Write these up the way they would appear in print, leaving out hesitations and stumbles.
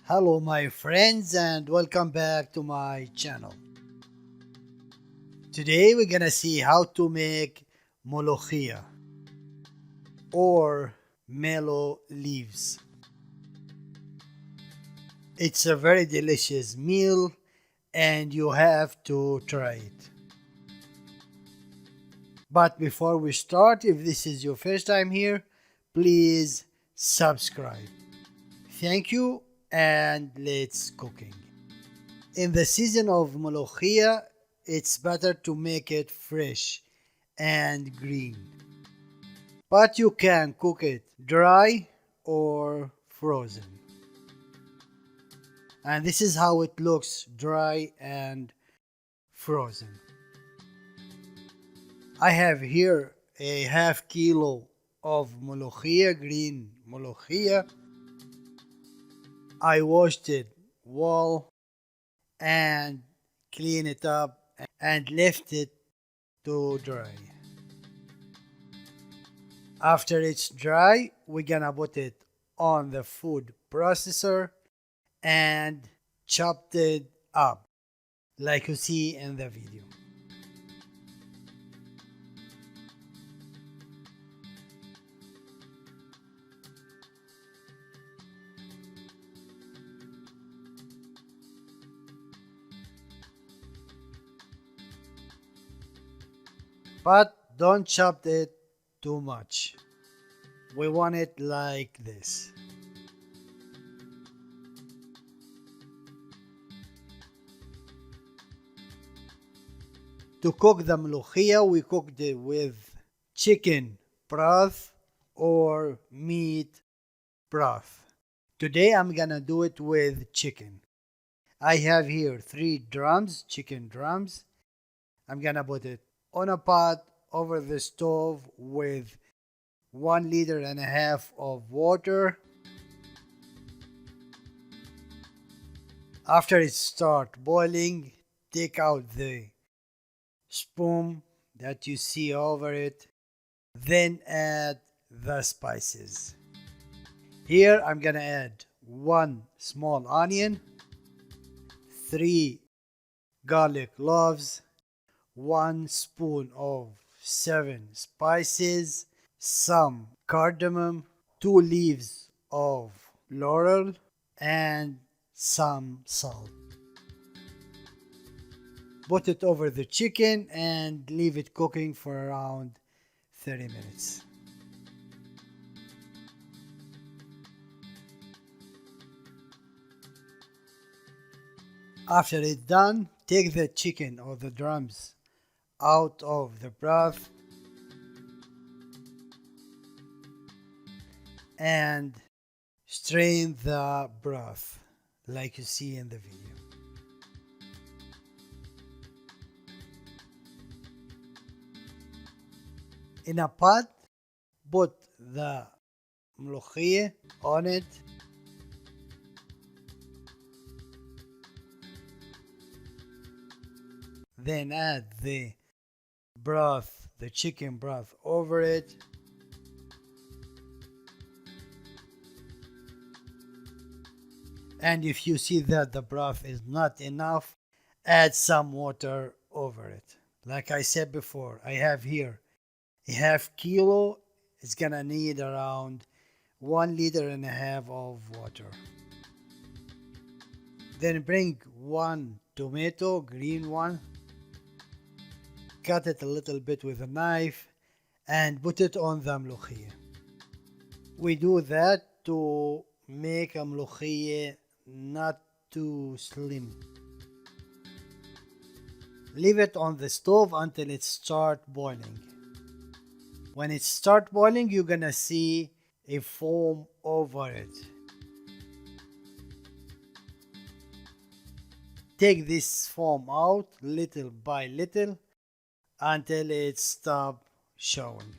Hello my friends and welcome back to my channel. Today we're gonna see how to make Moolukhia or mellow leaves. It's a very delicious meal and you have to try it. But before we start, if this is your first time here, please subscribe. Thank you and let's cooking. In the season of Moolukhia, it's better to make it fresh and green. But you can cook it dry or frozen. And this is how it looks dry and frozen. I have here a half kilo of Moolukhia, green Moolukhia. I washed it well and clean it up and left it to dry. After it's dry, we're gonna put it on the food processor and chopped it up like you see in the video. But don't chop it too much. We want it like this. To cook the Moolukhia, we cooked it with chicken broth or meat broth. Today I'm gonna do it with chicken. I have here 3 drums, chicken drums. I'm gonna put it on a pot over the stove with 1.5 liters of water. After it starts boiling, take out the spoon that you see over it, then add the spices. Here I'm gonna add 1 small onion, 3 garlic cloves, 1 spoon of 7 spices, some cardamom, 2 leaves of laurel, and some salt. Put it over the chicken and leave it cooking for around 30 minutes. After it's done, take the chicken or the drums out of the broth and strain the broth like you see in the video. In a pot, put the Moolukhia on it. Then add the broth, the chicken broth over it. And if you see that the broth is not enough, add some water over it. Like I said before, I have here a half kilo. It's gonna need around 1.5 liters of water. Then bring 1 tomato, green one, cut it a little bit with a knife and put it on the Moolukhia. We do that to make a Moolukhia not too slim. Leave it on the stove until it starts boiling. When it starts boiling, you're gonna see a foam over it. Take this foam out little by little until it stops showing.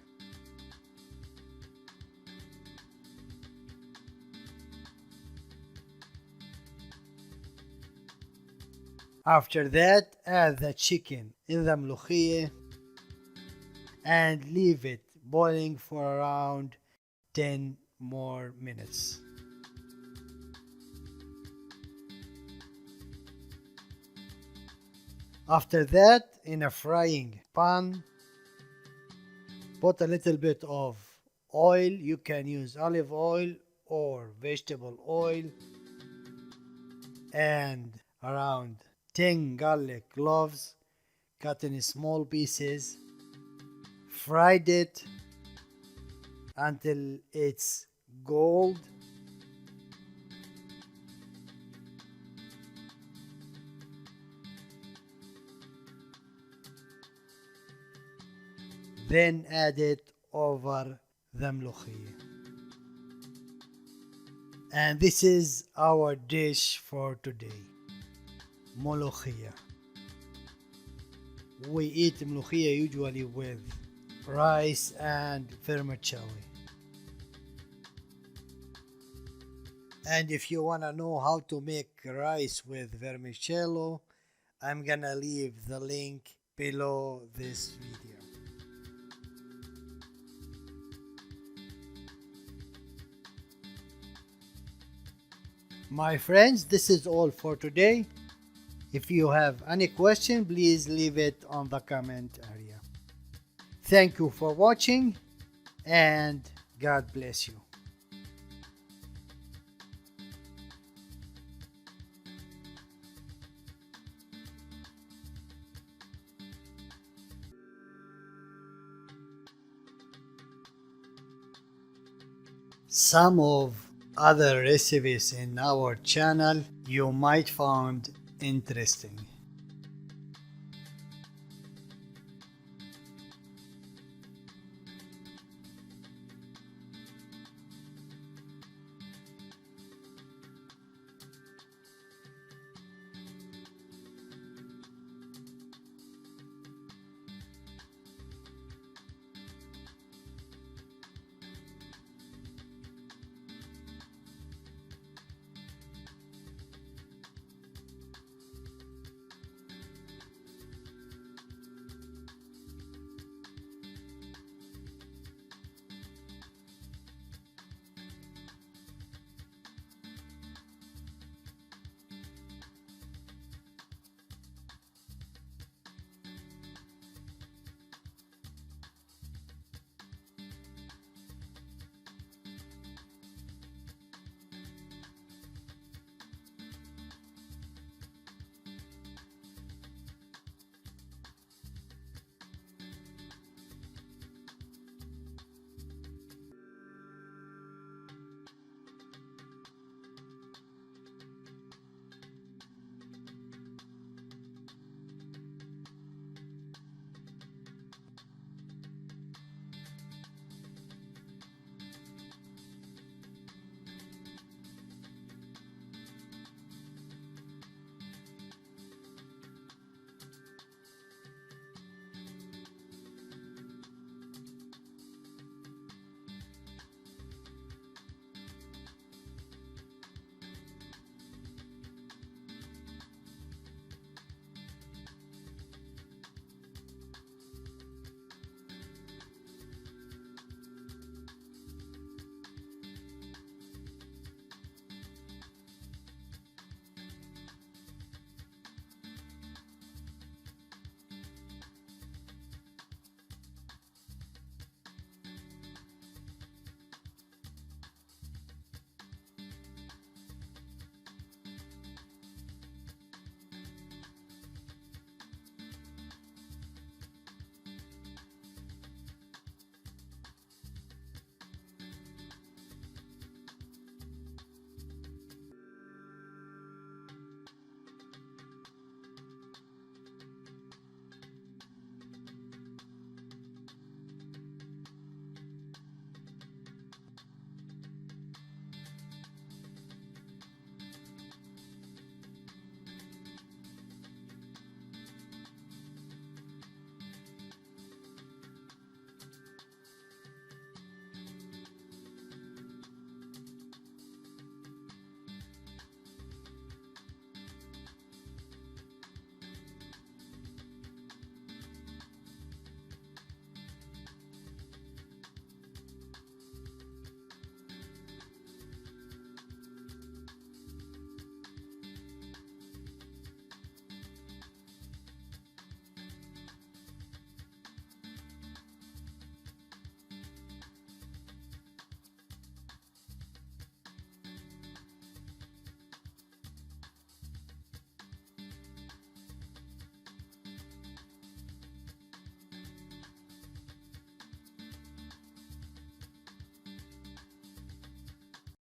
After that, add the chicken in the Moolukhia and leave it boiling for around 10 more minutes. After that, in a frying pan, put a little bit of oil. You can use olive oil or vegetable oil, and around 10 garlic cloves cut in small pieces. Fried it until it's gold. Then add it over the ملوخية. And this is our dish for today, Moolukhia. We eat ملوخية usually with rice and vermicelli. And if you wanna know how to make rice with vermicelli, I'm gonna leave the link below this video. My friends, this is all for today. If you have any question, please leave it on the comment area. Thank you for watching, and God bless you. Some of other recipes in our channel you might find interesting.